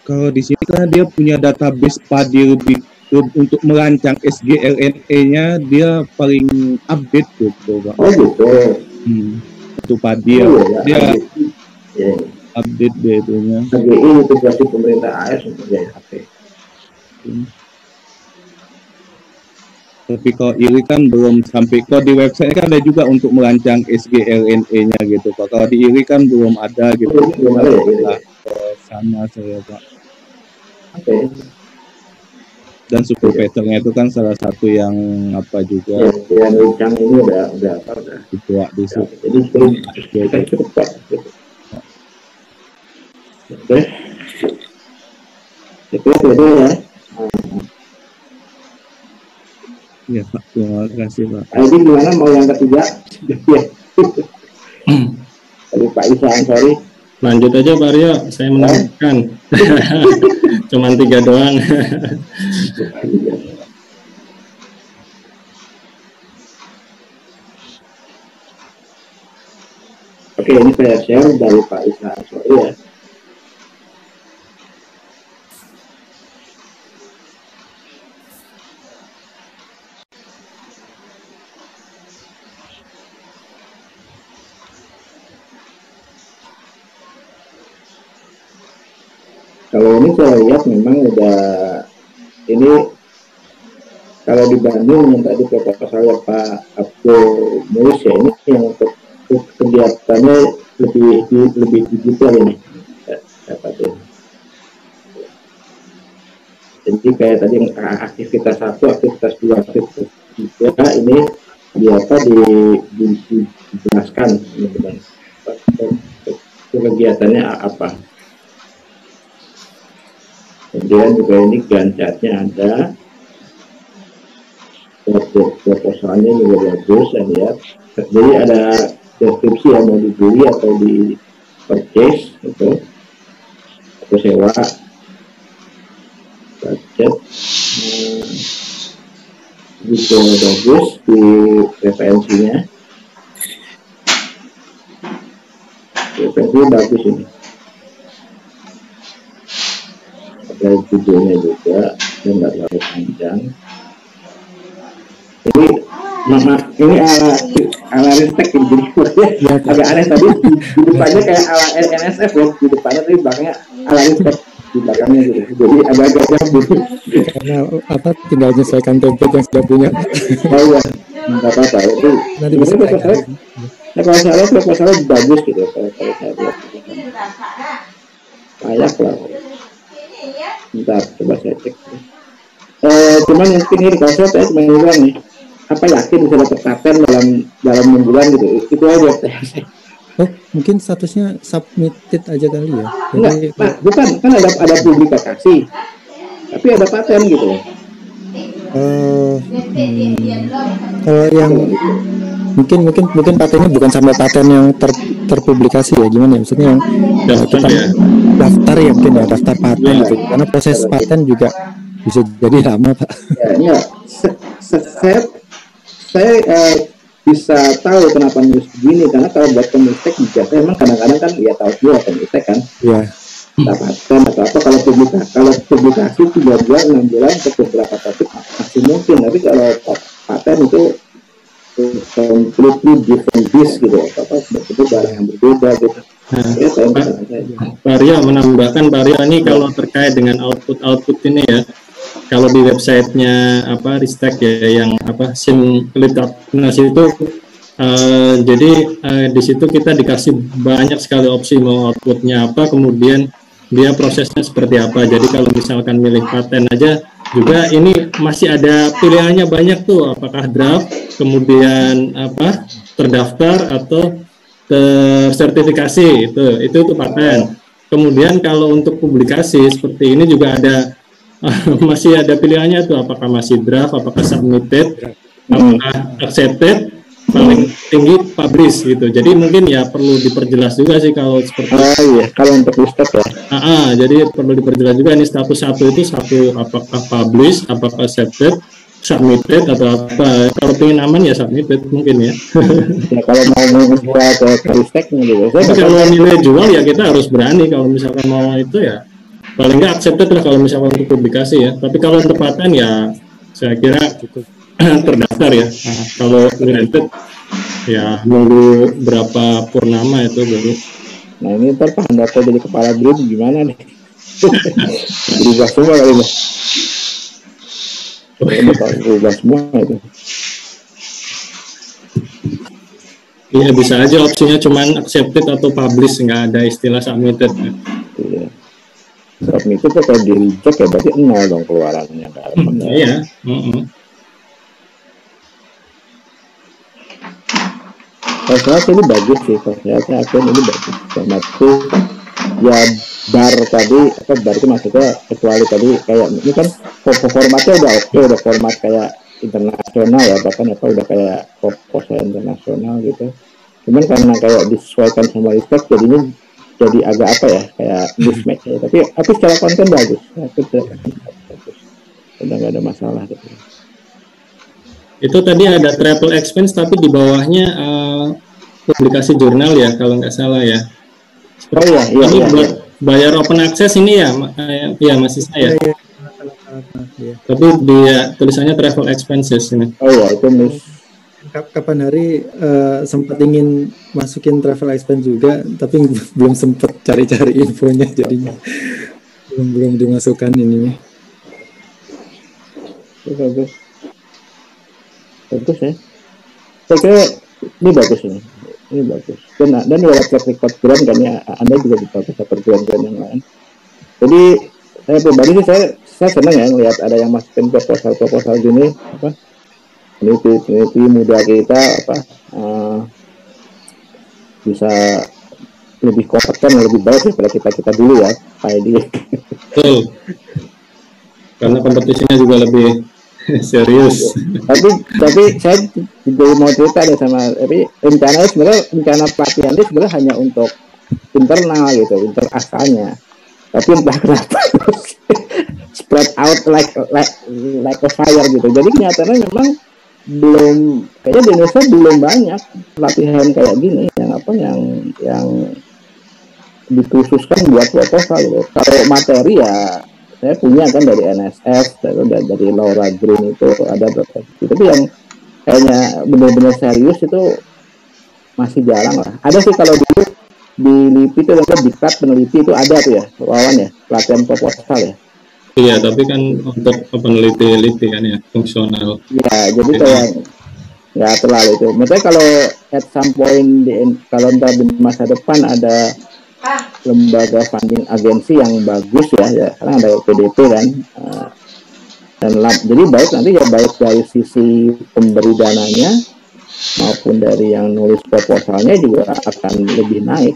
S5: Kalau di sini kan dia punya database padi untuk merancang sgRNA-nya dia paling update gitu Pak.
S2: Oh gitu.
S5: Untuk padi dia update dia itunya.
S2: AGI itu berarti pemerintah AS untuk JHP.
S5: Tapi kalau IRI kan belum sampai. Kalau di website kan ada juga untuk merancang sgRNA-nya gitu Pak. Kalau di IRI kan belum ada gitu.
S2: Belum ada ya.
S5: Sama saya Pak.
S2: Oke.
S5: Dan suku peternya itu kan salah satu yang apa juga.
S2: Ya, yang rencang ini udah
S5: Dibuat di situ.
S2: Jadi cukup Pak. Oke. Itu ya.
S5: Ya Pak, terima kasih Pak.
S2: Jadi gimana mau yang ketiga? Dari Pak Isa Ansori.
S4: Lanjut aja Pak Aryo, saya menambahkan. Cuman 3 doang.
S2: Oke, ini saya share dari Pak Isa Ansori ya. Kalau ini saya lihat memang udah ini kalau di Bandung yang tadi proposal Pak Abdul Mulus ya, ini yang untuk kegiatannya lebih digital ini dapatnya. Jadi kayak tadi aktivitas 1, aktivitas 2, aktivitas 3 ini dijelaskan teman-teman kegiatannya apa. Kemudian juga ini Gantt chart-nya ada, proposalnya juga bagus saya lihat. Jadi ada deskripsi yang mau dibeli atau di purchase gitu, atau sewa, budget, juga bagus di referensinya. Referensinya bagus ini. Ada videonya juga dan nggak terlalu panjang. Ini ala ristek jadi agak aneh tadi di depannya kayak ala NSF ya, di depannya tapi belakangnya ala ristek di belakangnya gitu. Jadi agak-agak nyambung.
S6: Karena apa, tinggal menyesuaikan template yang sudah punya.
S2: Oh iya, nggak apa-apa itu.
S6: Nanti bisa
S2: kalau salah bagus gitu kalau saya lihat. Layak lah. Bentar, coba saya cek. Cuman mungkin ini kalau saya cuma bilang nih, apa yakin bisa dapat paten dalam mingguan gitu? Itu aja.
S6: Oh, mungkin statusnya submitted aja kali ya.
S2: Enggak, Pak, bukan kan ada publikasi, tapi ada paten gitu.
S6: Kalau yang mungkin patennya bukan sampai paten yang terpublikasi ya, gimana ya, maksudnya yang
S4: Daftar ya?
S6: daftar ya, mungkin ya daftar paten gitu, karena proses paten juga bisa jadi lama Pak.
S2: Ya, saya bisa tahu kenapa nulis begini, karena kalau buat pemistek biasa emang kadang-kadang kan ya tahu juga pemistek kan.
S6: Iya.
S2: Paten atau apa, kalau publikasi 3 bulan 6 bulan untuk beberapa topik masih mungkin, tapi kalau paten itu completely different beast gitu, itu barang yang berbeda gitu. Ya,
S4: Pak Aryo menambahkan, Pak Aryo ini kalau terkait dengan output ini ya, kalau di websitenya apa Ristek ya, yang apa Simplitas itu jadi di situ kita dikasih banyak sekali opsi mau outputnya apa, kemudian dia prosesnya seperti apa. Jadi kalau misalkan milih paten aja juga ini masih ada pilihannya banyak tuh, apakah draft, kemudian apa terdaftar atau tersertifikasi, itu paten. Kemudian kalau untuk publikasi seperti ini juga ada masih ada pilihannya tuh, apakah masih draft, apakah submitted, apakah accepted, paling tinggi publish gitu. Jadi mungkin ya perlu diperjelas juga sih kalau seperti
S2: iya, kalau untuk Ristek ya.
S4: Jadi perlu diperjelas juga ini status satu itu apakah publish, apakah accepted, submitted atau apa. Kalau pengen aman ya submitted mungkin ya.
S2: Ya kalau mau jual ke Risteknya gitu.
S4: Tapi kalau nilai jual ya kita harus berani, kalau misalkan mau itu ya paling nggak accepted lah kalau misalkan untuk publikasi ya. Tapi kalau untuk paten ya saya kira terdaftar ya. Kalau granted ya nunggu berapa purnama itu baru.
S2: Nah ini ntar Pak Handoko jadi kepala BRIN gimana nih? Berubah semua kali ini. Berubah semua itu.
S4: Iya bisa aja opsinya cuman accepted atau publish, nggak ada istilah submitted.
S2: Iya. Submitted itu kalau di reject ya berarti 0 dong keluarannya.
S4: Iya.
S2: Kalau saya ini bagus sih, kalau saya akun ini bagus. Sama itu ya bar tadi, bar itu maksudnya kecuali tadi kayak ini kan formatnya udah oke, udah format kayak internasional ya, bahkan udah kayak proposal internasional gitu. Cuman karena kayak disesuaikan sama Ristek jadinya jadi agak apa ya, kayak mismatch ya. Tapi secara konten bagus. Udah nggak ada masalah gitu.
S4: Itu tadi ada travel expense tapi di bawahnya publikasi jurnal ya kalau nggak salah ya.
S2: Oh iya.
S4: Ini buat bayar open access ini ya, ya masih saya.
S6: Iya.
S4: Tapi dia tulisannya travel expenses ini.
S2: Oh iya, itu
S6: Kapan hari sempat ingin masukin travel expense juga, tapi belum sempat cari-cari infonya, jadinya belum dimasukkan ininya.
S2: bagus ya. Saya kira ini bagus ini bagus. Dan lewat track record grant kan ya, Anda juga bisa dapat grant yang lain. Jadi saya pribadi sih saya senang ya melihat ada yang masukin proposal gini, apa peneliti muda kita bisa lebih kompeten, lebih baik daripada kita dulu ya, Pak Edi.
S4: Betul. Karena kompetisinya juga lebih serius.
S2: Tapi saya juga mau cerita deh tapi rencana pelatihan ini sebenarnya hanya untuk internal gitu, asalnya. Tapi entah kenapa spread out like a fire gitu. Jadi kenyataannya memang kayaknya di Indonesia belum banyak pelatihan kayak gini yang dikhususkan buat proposal gitu. Kalau materi ya saya punya kan dari NSF, dari Laura Green itu ada beberapa. Tapi yang kayaknya benar-benar serius itu masih jarang lah. Ada sih kalau dulu di LIPI itu ada diklat peneliti itu ada tuh ya, Wawan ya, pelatihan proposal ya.
S4: Iya, tapi kan untuk peneliti kan ya, fungsional.
S2: Ya, jadi kayak nggak terlalu itu. Maksudnya kalau at some point kalau ntar di masa depan ada lembaga funding agensi yang bagus ya karena ada PDP kan, jadi baik nanti ya baik dari sisi pemberi dananya maupun dari yang nulis proposalnya juga akan lebih naik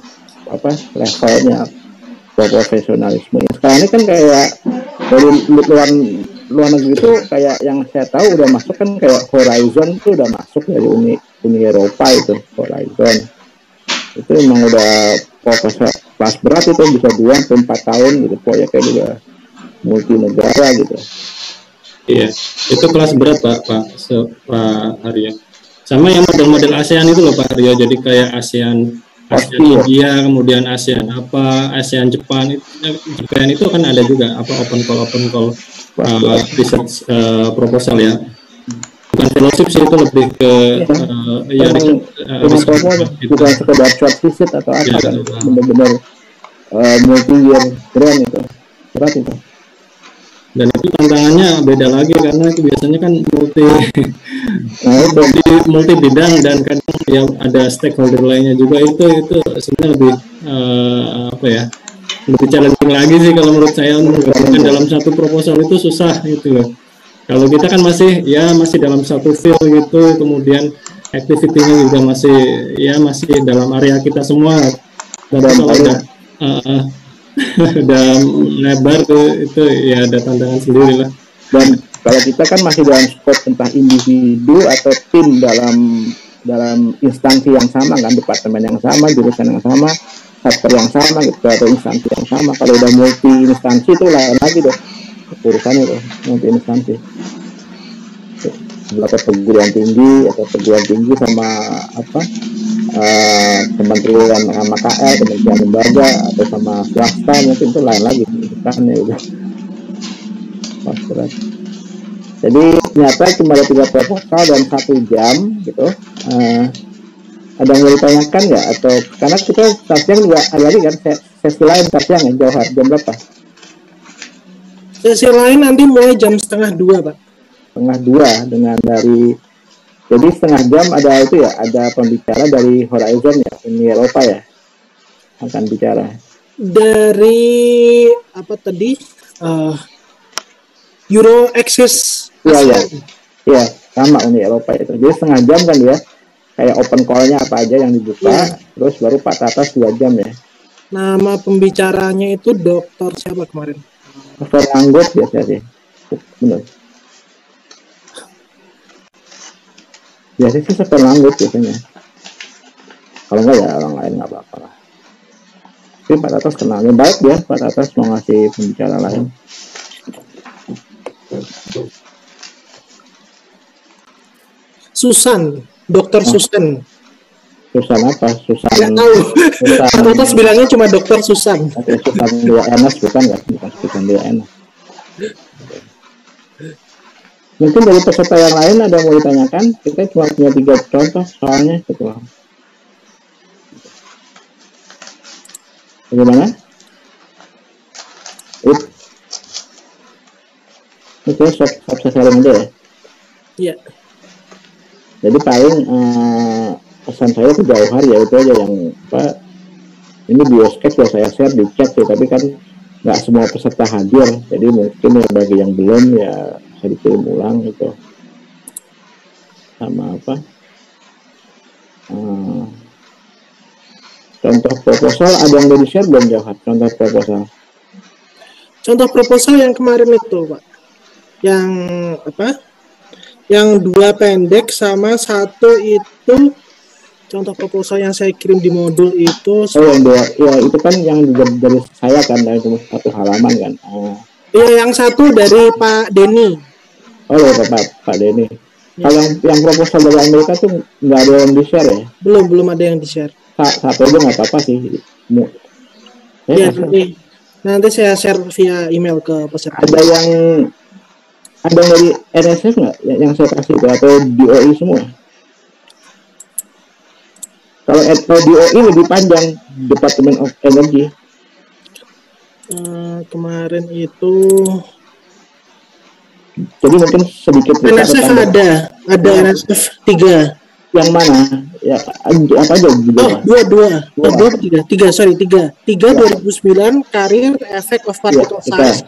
S2: levelnya profesionalisme. Sekarang ini kan kayak dari luar negeri itu kayak yang saya tahu udah masuk kan kayak Horizon itu udah masuk dari Uni Eropa itu Horizon. Itu memang udah profesor kelas berat itu bisa 2-4 tahun gitu, proyeknya juga multi negara gitu.
S4: Iya, itu kelas berat Pak Arya. Sama yang model-model ASEAN itu loh Pak Arya, jadi kayak ASEAN India, kemudian ASEAN ASEAN Jepang itu kan ada juga open call research proposal ya. Bukan fellowship sih, itu lebih ke
S2: bukan sekedar short visit atau apa kan, benar-benar multi year grant itu berat itu.
S4: Dan itu tantangannya beda lagi karena itu biasanya kan multi bidang dan kadang ya ada stakeholder lainnya juga, itu sebenarnya lebih lebih challenging lagi sih kalau menurut saya, menggabungkan dalam satu proposal itu susah gitu loh. Kalau kita kan masih dalam satu field gitu, kemudian activity-nya juga masih dalam area kita semua. Dan kalau udah lebar tuh itu ya ada tantangan sendiri lah.
S2: Dan kalau kita kan masih dalam skop entah individu atau tim dalam instansi yang sama kan, departemen yang sama, jurusan yang sama, sektor yang sama gitu, atau instansi yang sama. Kalau udah multi instansi itu lain lagi deh urusannya tuh, multi instansi. Beberapa perguruan tinggi sama kementerian sama KL, kementerian lembaga atau sama swasta mungkin itu lain lagi urusannya udah. Jadi ternyata cuma ada 3 proposal dan 1 jam gitu. Ada yang mau ditanyakan nggak? Atau karena kita siang juga ada lagi kan sesi lain siang ya, Jauhar jam berapa?
S1: Sesi lain nanti mulai jam 1:30 Pak.
S2: 1:30 dengan jadi 1/2 jam ada itu ya, ada pembicara dari Horizon ya, Uni Eropa ya akan bicara.
S1: Dari apa tadi? Euro Access.
S2: Iya, sama Uni Eropa itu. Jadi 1/2 jam kan ya, kayak open call-nya apa aja yang dibuka, terus baru Pak Tatas 2 jam ya.
S1: Nama pembicaranya itu dokter siapa kemarin?
S2: Dokter Langgut biasa sih, benar. Biasanya sih dokter Langgut biasanya. Kalau enggak ya orang lain nggak apa-apa lah. Tapi Pak Tatas kenalnya baik ya, Pak Tatas mau ngasih pembicara lain.
S1: Susan, Dokter Susan.
S2: Susan apa? Susan.
S1: Nggak tahu.
S2: Susan.
S1: Pak Tatas bilangnya cuma Dokter Susan.
S2: Oke, Susan 2NS bukan nggak? Bukan Susan 2NS. Mungkin dari peserta yang lain ada yang mau ditanyakan? Kita cuma punya 3 contoh soalnya gitu. Bagaimana? Itu stop sharing aja ya?
S1: Iya.
S2: Jadi paling pesan saya ke jauh hari ya, itu aja yang apa, ini bioskop ya saya share di chat sih, tapi kan nggak semua peserta hadir, jadi mungkin ya bagi yang belum ya bisa dikirim ulang gitu. Sama apa, contoh proposal ada yang udah di-share belum Jauhar? Contoh proposal.
S1: Contoh proposal yang kemarin itu, Pak. Yang apa? Yang 2 pendek sama 1 itu contoh proposal yang saya kirim di modul itu.
S2: Oh, yang 2 ya itu kan yang dari saya kan, dari cuma 1 halaman kan.
S1: Iya, yang 1 dari Pak Denny.
S2: Oh, dari Pak Denny. Ya. Kalau yang proposal dari Amerika tuh nggak ada yang di-share ya?
S1: Belum ada yang di-share.
S2: Satu aja nggak apa-apa sih.
S1: Ya, nanti saya share via email ke peserta.
S2: Ada yang dari NSF nggak yang saya kasih itu, atau DOI semua? Kalau DOI lebih panjang, Department of Energy.
S1: Kemarin itu.
S2: Jadi mungkin sedikit.
S1: NSF ada NSF 3.
S2: Yang mana? Ya apa aja juga?
S1: Oh, tiga. 3 2009 Career Effect of Particle Size.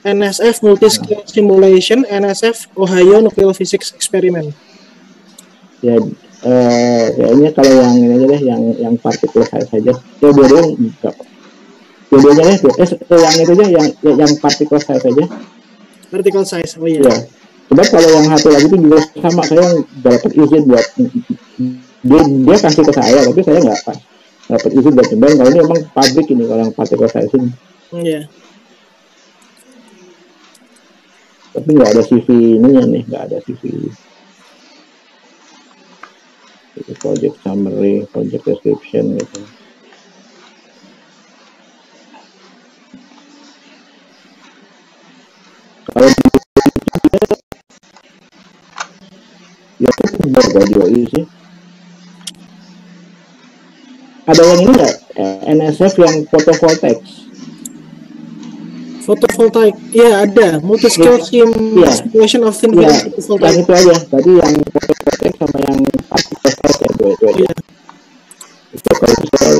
S1: NSF Multi-Scale Simulation, NSF Ohio Nuclear Physics Experiment.
S2: Ya, kayaknya kalau yang ini aja deh, yang particle size saja. Ya dua-duanya enggak. Dua-duanya ya, yang itu aja, yang particle size saja.
S1: Particle size, oh iya.
S2: Ya. Coba kalau yang satu lagi itu juga sama, saya dapat izin buat dia kasih ke saya, tapi saya nggak dapat izin buat cobain. Kalau ini memang pabrik ini, kalau yang particle size ini.
S1: Iya.
S2: Tapi nggak ada CV ininya nih, nggak ada CV. Itu project summary, project description gitu. Kalau ya itu buat DOI sih. Ada yang ini nggak? NSF yang photovoltaics.
S1: Photovoltaic, ya ada. Multi-scale simulation of thin film photovoltaic.
S2: Yang itu aja. Tadi yang photovoltaic sama yang particle size ya, dua aja. Itu kalau saya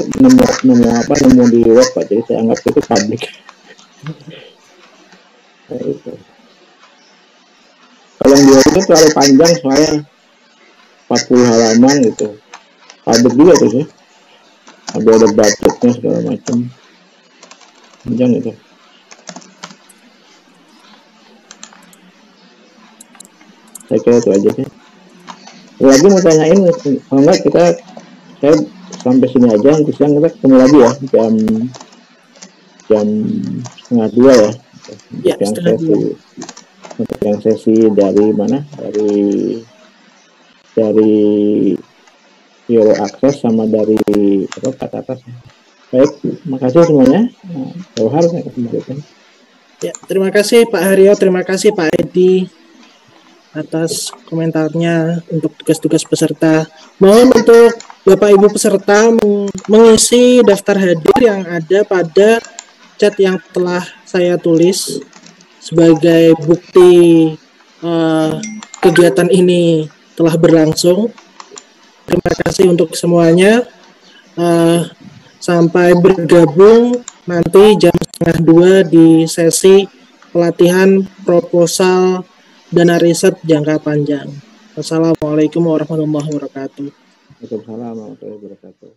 S2: nemu di web Pak, jadi saya anggap itu publik. Nah, itu. Kalau yang dua itu terlalu panjang soalnya 40 halaman gitu. Publik juga tuh sih. Ada budgetnya segala macam. Panjang itu. Saya kira itu aja sih. Lagi mau tanyain, kalau enggak saya sampai sini aja, nanti siang kita ketemu lagi ya, jam 1:30 ya.
S1: Ya,
S2: untuk yang sesi dari mana? Dari Euro Access sama dari Pak Tatas. Baik, makasih semuanya. Jauhar saya kembalikan.
S1: Ya, terima kasih Pak Haryo, terima kasih Pak Edi atas komentarnya untuk tugas-tugas peserta. Mohon untuk Bapak Ibu peserta mengisi daftar hadir yang ada pada chat yang telah saya tulis sebagai bukti kegiatan ini telah berlangsung. Terima kasih untuk semuanya. Sampai bergabung nanti jam 1:30 di sesi pelatihan proposal dana riset jangka panjang. Wassalamualaikum warahmatullahi wabarakatuh.
S2: Waalaikumsalam warahmatullahi wabarakatuh.